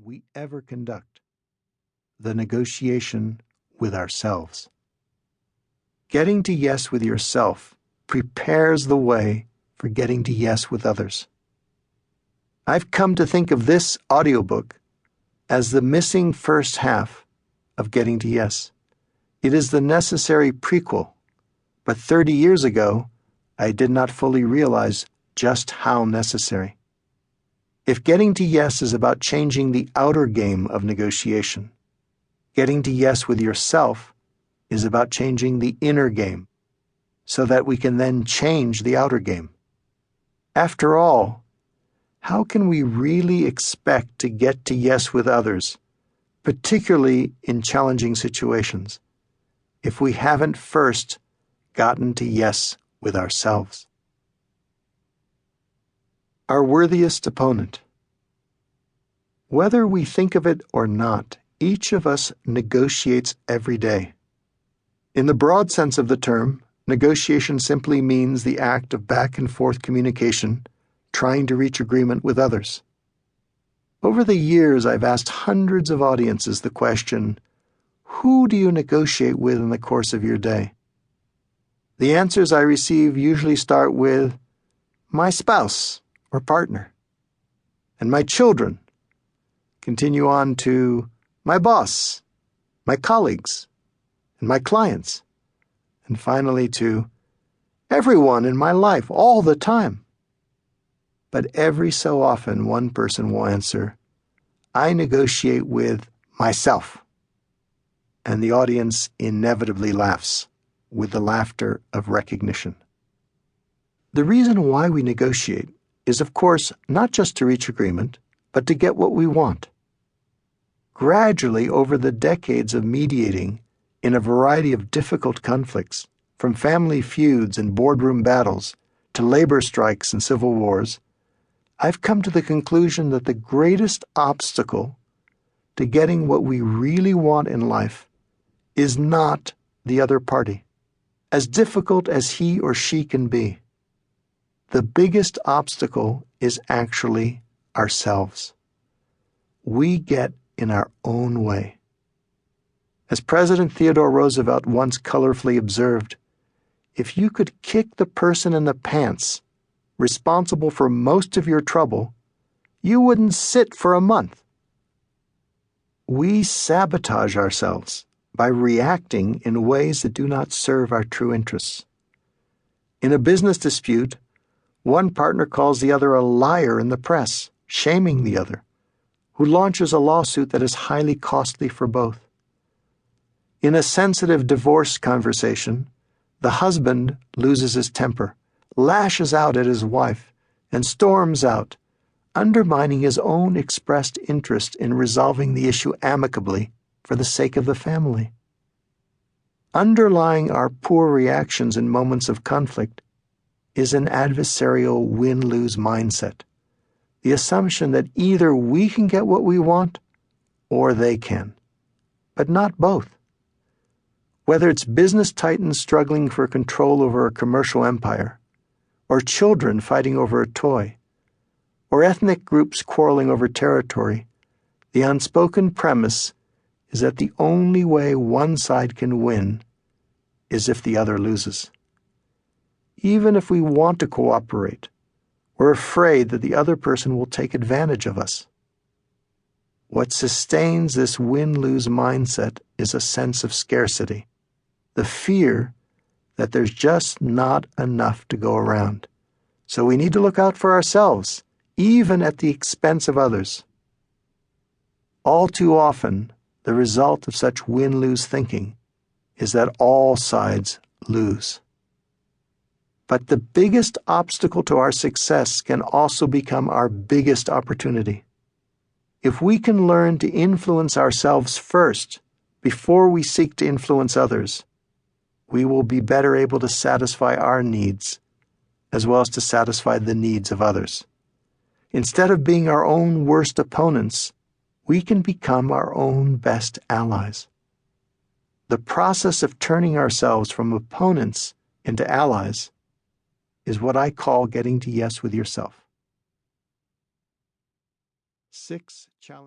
we ever conduct, the negotiation with ourselves. Getting to yes with yourself prepares the way for getting to yes with others. I've come to think of this audiobook as the missing first half of getting to yes. It is the necessary prequel, but 30 years ago, I did not fully realize just how necessary. If getting to yes is about changing the outer game of negotiation, getting to yes with yourself is about changing the inner game so that we can then change the outer game. After all, how can we really expect to get to yes with others, particularly in challenging situations, if we haven't first gotten to yes with ourselves? Our worthiest opponent. Whether we think of it or not, each of us negotiates every day. In the broad sense of the term, negotiation simply means the act of back and forth communication, trying to reach agreement with others. Over the years, I've asked hundreds of audiences the question, who do you negotiate with in the course of your day? The answers I receive usually start with my spouse or partner, and my children, continue on to my boss, my colleagues, and my clients, and finally to everyone in my life all the time. But every so often one person will answer, I negotiate with myself. And the audience inevitably laughs with the laughter of recognition. The reason why we negotiate is, of course, not just to reach agreement, but to get what we want. Gradually, over the decades of mediating in a variety of difficult conflicts, from family feuds and boardroom battles to labor strikes and civil wars, I've come to the conclusion that the greatest obstacle to getting what we really want in life is not the other party, as difficult as he or she can be. The biggest obstacle is actually ourselves. We get in our own way. As President Theodore Roosevelt once colorfully observed, if you could kick the person in the pants responsible for most of your trouble, you wouldn't sit for a month. We sabotage ourselves by reacting in ways that do not serve our true interests. In a business dispute, one partner calls the other a liar in the press, shaming the other, who launches a lawsuit that is highly costly for both. In a sensitive divorce conversation, the husband loses his temper, lashes out at his wife, and storms out, undermining his own expressed interest in resolving the issue amicably for the sake of the family. Underlying our poor reactions in moments of conflict is an adversarial win-lose mindset, the assumption that either we can get what we want or they can, but not both. Whether it's business titans struggling for control over a commercial empire, or children fighting over a toy, or ethnic groups quarreling over territory, the unspoken premise is that the only way one side can win is if the other loses. Even if we want to cooperate, we're afraid that the other person will take advantage of us. What sustains this win-lose mindset is a sense of scarcity, the fear that there's just not enough to go around. So we need to look out for ourselves, even at the expense of others. All too often, the result of such win-lose thinking is that all sides lose. But the biggest obstacle to our success can also become our biggest opportunity. If we can learn to influence ourselves first before we seek to influence others, we will be better able to satisfy our needs as well as to satisfy the needs of others. Instead of being our own worst opponents, we can become our own best allies. The process of turning ourselves from opponents into allies is what I call getting to yes with yourself. 6